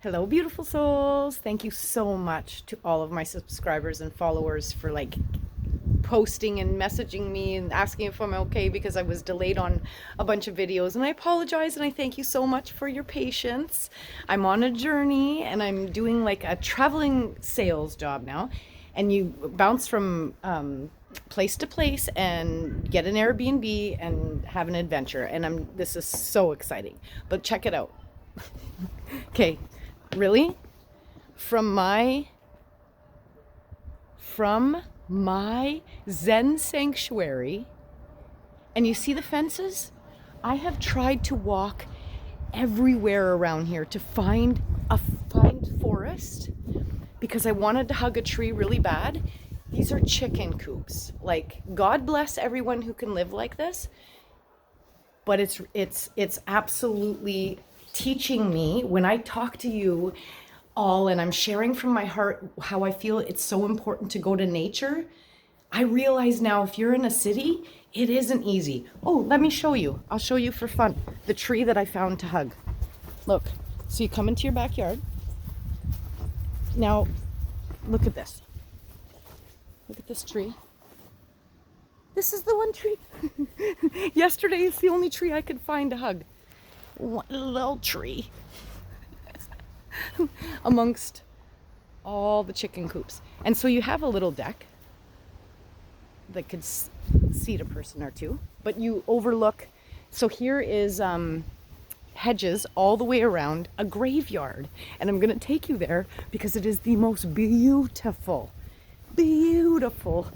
Hello, beautiful souls. Thank you so much to all of my subscribers and followers for posting and messaging me and asking if I'm okay because I was delayed on a bunch of videos. And I apologize and I thank you so much for your patience. I'm on a journey and I'm doing like a traveling sales job now. And you bounce from place to place and get an Airbnb and have an adventure. And this is so exciting. But check it out. Okay. Really? From my Zen sanctuary, and you see the fences? I have tried to walk everywhere around here to find forest because I wanted to hug a tree really bad. These are chicken coops. Like, God bless everyone who can live like this, but it's absolutely teaching me when I talk to you all and I'm sharing from my heart how I feel it's so important to go to nature. I realize now if you're in a city, it isn't easy. Oh, let me show you. I'll show you for fun. The tree that I found to hug. Look, so you come into your backyard. Now, look at this. Look at this tree. This is the one tree. Yesterday, it's the only tree I could find to hug. One little tree amongst all the chicken coops. And so you have a little deck that could seat a person or two, but you overlook. So here is hedges all the way around a graveyard. And I'm going to take you there because it is the most beautiful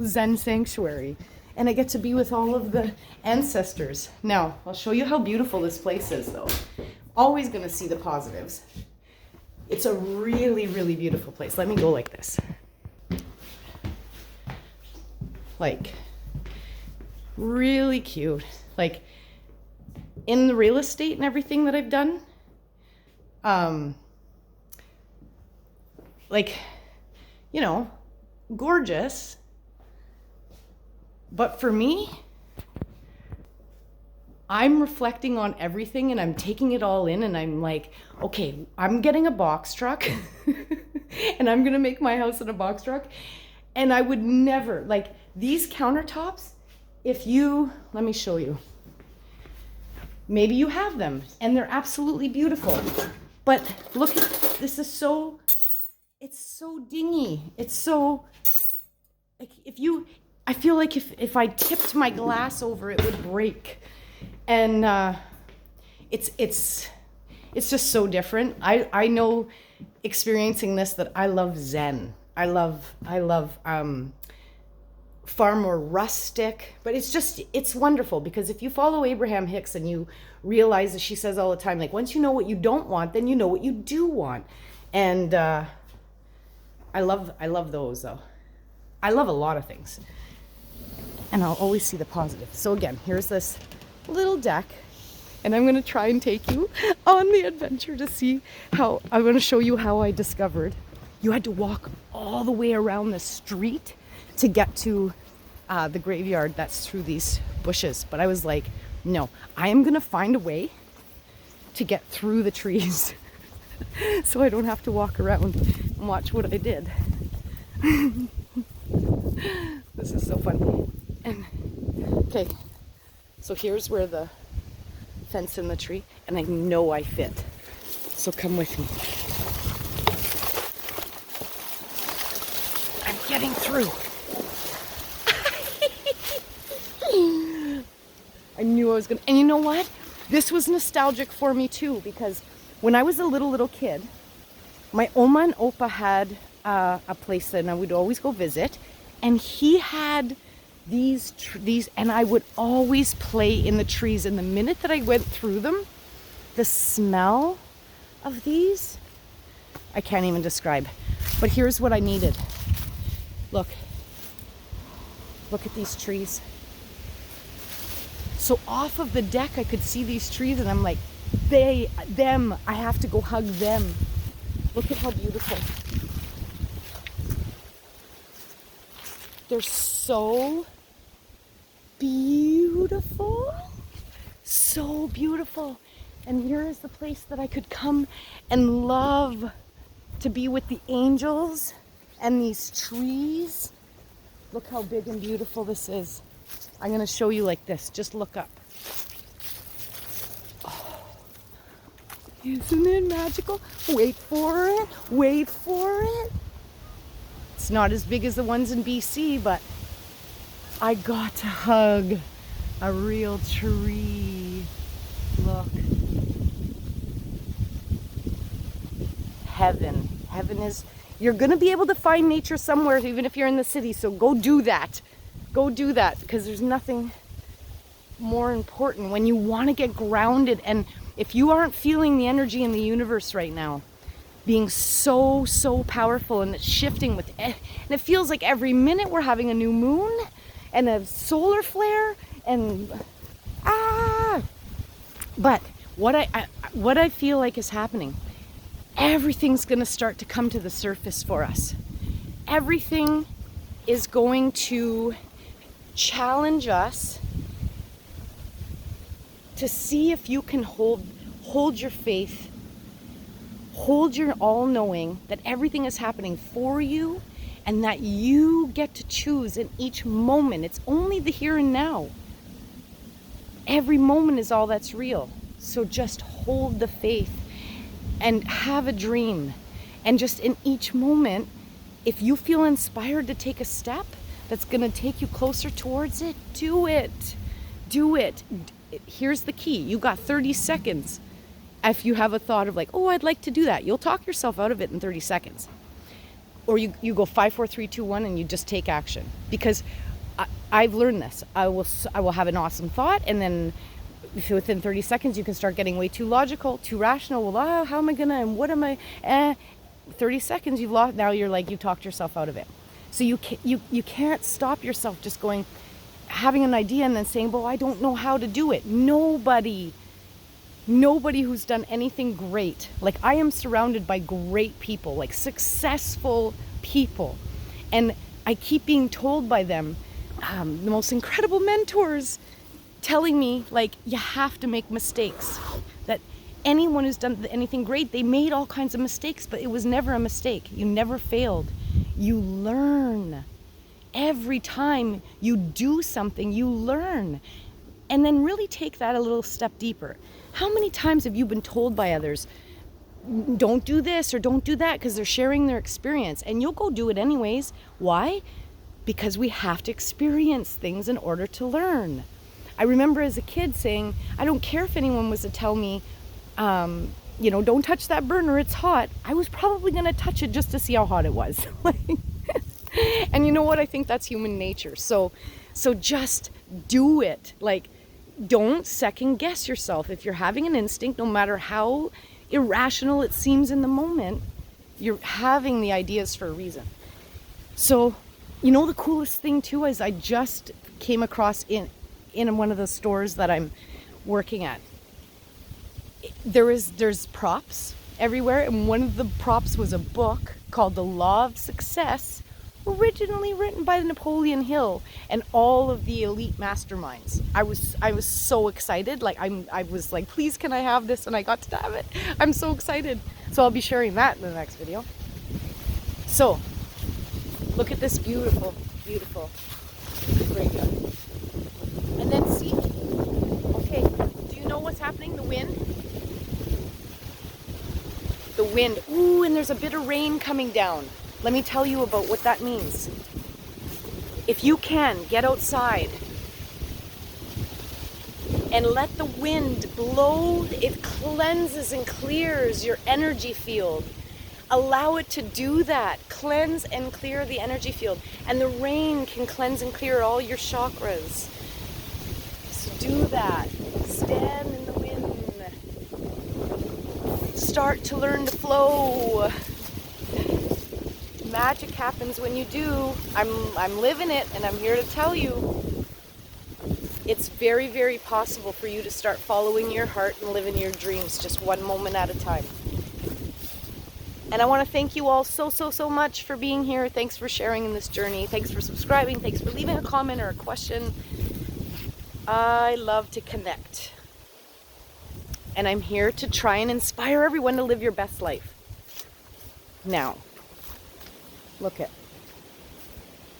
Zen sanctuary. And I get to be with all of the ancestors. Now, I'll show you how beautiful this place is, though. Always going to see the positives. It's a really, really beautiful place. Let me go like this. Like, really cute. Like, in the real estate and everything that I've done, gorgeous. But for me, I'm reflecting on everything and I'm taking it all in and I'm like, okay, I'm getting a box truck and I'm going to make my house in a box truck. And I would never, these countertops, let me show you. Maybe you have them and they're absolutely beautiful. But look at, it's so dingy. It's so, I feel like if I tipped my glass over, it would break. And it's just so different. I know experiencing this that I love Zen. I love far more rustic, but it's wonderful because if you follow Abraham Hicks and you realize that she says all the time, like, once you know what you don't want, then you know what you do want. And I love those though. I love a lot of things. And I'll always see the positive. So again, here's this little deck. And I'm going to try and take you on the adventure to see how, I'm going to show you how I discovered. You had to walk all the way around the street to get to the graveyard that's through these bushes. But I was like, no, I am going to find a way to get through the trees so I don't have to walk around and watch what I did. This is so fun. And okay, so here's where the fence in the tree, and I know I fit. So come with me. I'm getting through. I knew I was gonna, and you know what? This was nostalgic for me too, because when I was a little kid, my Oma and Opa had a place that I would always go visit, and he had these, and I would always play in the trees. And the minute that I went through them, the smell of these, I can't even describe. But here's what I needed. Look at these trees. So off of the deck, I could see these trees, and I'm like, them, I have to go hug them. Look at how beautiful. They're so beautiful. So beautiful. And here is the place that I could come and love to be with the angels and these trees. Look how big and beautiful this is. I'm going to show you like this. Just look up. Oh, isn't it magical? Wait for it. Wait for it. It's not as big as the ones in BC, but I got to hug a real tree. Look. Heaven. Heaven is, you're going to be able to find nature somewhere, even if you're in the city. So go do that. Go do that, because there's nothing more important when you want to get grounded. And if you aren't feeling the energy in the universe right now, being so powerful, and it's shifting with, and it feels like every minute we're having a new moon and a solar flare and but what I feel like is happening, everything's going to start to come to the surface for us. Everything is going to challenge us to see if you can hold your faith, hold your all-knowing that everything is happening for you and that you get to choose in each moment. It's only the here and now. Every moment is all that's real. So just hold the faith and have a dream. And just in each moment, if you feel inspired to take a step that's going to take you closer towards it, do it. Do it. Here's the key. You got 30 seconds. If you have a thought of like, oh, I'd like to do that, you'll talk yourself out of it in 30 seconds. Or you go 5, 4, 3, 2, 1 and you just take action. Because I've learned this. I will have an awesome thought, and then within 30 seconds you can start getting way too logical, too rational. Well, how am I gonna, and what am I? 30 seconds you've lost. Now you're like, you talked yourself out of it. So you can't stop yourself just going, having an idea and then saying, well, I don't know how to do it. Nobody who's done anything great, like I am surrounded by great people, like successful people, and I keep being told by them, the most incredible mentors, telling me like, you have to make mistakes. That anyone who's done anything great, they made all kinds of mistakes, but it was never a mistake. You never failed. You learn. Every time you do something, you learn. And then really take that a little step deeper. How many times have you been told by others, don't do this or don't do that, because they're sharing their experience, and you'll go do it anyways? Why? Because we have to experience things in order to learn. I remember as a kid saying, I don't care if anyone was to tell me, don't touch that burner, it's hot. I was probably going to touch it just to see how hot it was. And you know what? I think that's human nature. So just do it. Like, don't second guess yourself. If you're having an instinct, no matter how irrational it seems in the moment, you're having the ideas for a reason. So, the coolest thing too is I just came across in one of the stores that I'm working at. There's props everywhere, and one of the props was a book called The Law of Success, originally written by Napoleon Hill and all of the elite masterminds. I was so excited. Like I was like, please, can I have this? And I got to have it. I'm so excited. So I'll be sharing that in the next video. So look at this beautiful graveyard. And then see, okay, do you know what's happening? The wind. Ooh, and there's a bit of rain coming down. Let me tell you about what that means. If you can, get outside and let the wind blow. It cleanses and clears your energy field. Allow it to do that. Cleanse and clear the energy field. And the rain can cleanse and clear all your chakras. So do that. Stand in the wind. Start to learn to flow. Magic happens when you do. I'm living it, and I'm here to tell you it's very, very possible for you to start following your heart and living your dreams just one moment at a time. And I want to thank you all so much for being here. Thanks for sharing in this journey. Thanks for subscribing. Thanks for leaving a comment or a question. I love to connect. And I'm here to try and inspire everyone to live your best life. Now, look at,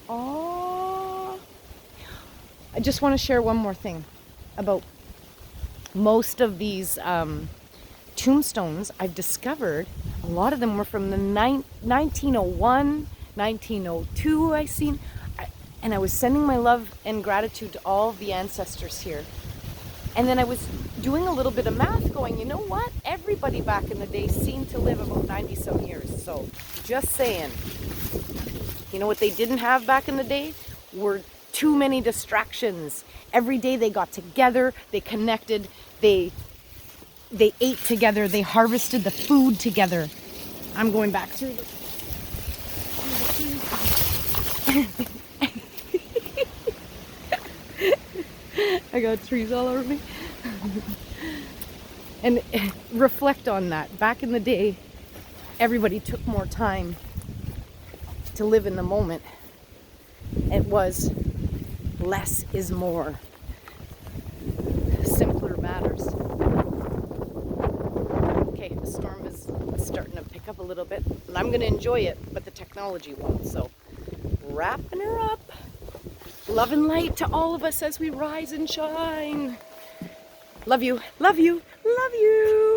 oh, I just want to share one more thing about most of these tombstones. I've discovered a lot of them were from the 1901, 1902 I seen. And I was sending my love and gratitude to all the ancestors here. And then I was doing a little bit of math going, you know what? Everybody back in the day seemed to live about 90 some years. So just saying, you know what they didn't have back in the day? Were too many distractions. Every day they got together, they connected, they ate together, they harvested the food together. I'm going back through the I got trees all over me. And reflect on that. Back in the day, everybody took more time to live in the moment. It was less is more. Simpler matters. Okay, the storm is starting to pick up a little bit, and I'm going to enjoy it, but the technology won't. So, wrapping her up. Love and light to all of us as we rise and shine. Love you, love you, love you.